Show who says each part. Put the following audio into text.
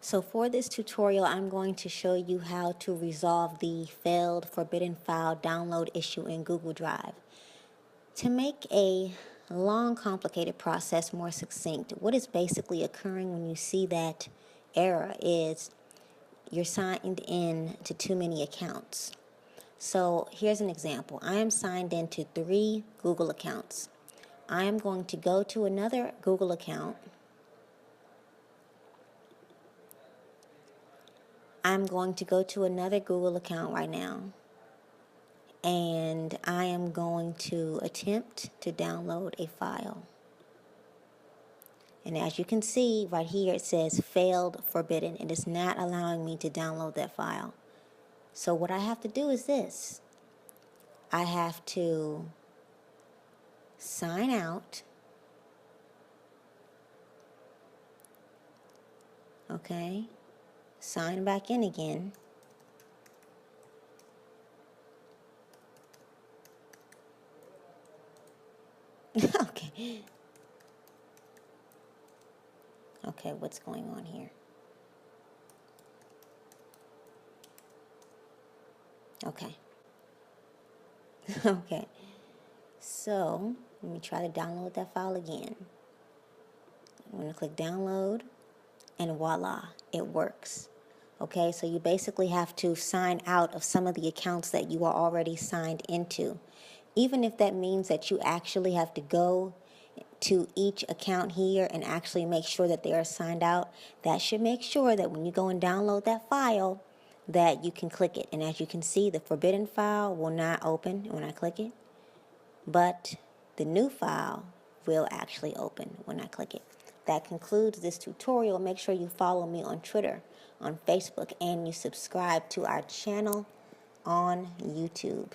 Speaker 1: So for this tutorial, I'm going to show you how to resolve the failed forbidden file download issue in Google Drive. To make a long, complicated process more succinct, what is basically occurring when you see that error is you're signed in to too many accounts. So here's an example. I am signed into 3 Google accounts. I am going to go to another Google account. I'm going to go to another Google account right now, and I am going to attempt to download a file. And as you can see right here, it says failed forbidden. It is not allowing me to download that file. So what I have to do is this. I have to sign out. Okay. Sign back in again. Okay. Okay, what's going on here? Okay. Okay. So, let me try to download that file again. I'm going to click download, and voila, it works. Okay, so you basically have to sign out of some of the accounts that you are already signed into. Even if that means that you actually have to go to each account here and actually make sure that they are signed out, that should make sure that when you go and download that file, that you can click it. And as you can see, the forbidden file will not open when I click it, but the new file will actually open when I click it. That concludes this tutorial. Make sure you follow me on Twitter, on Facebook, and you subscribe to our channel on YouTube.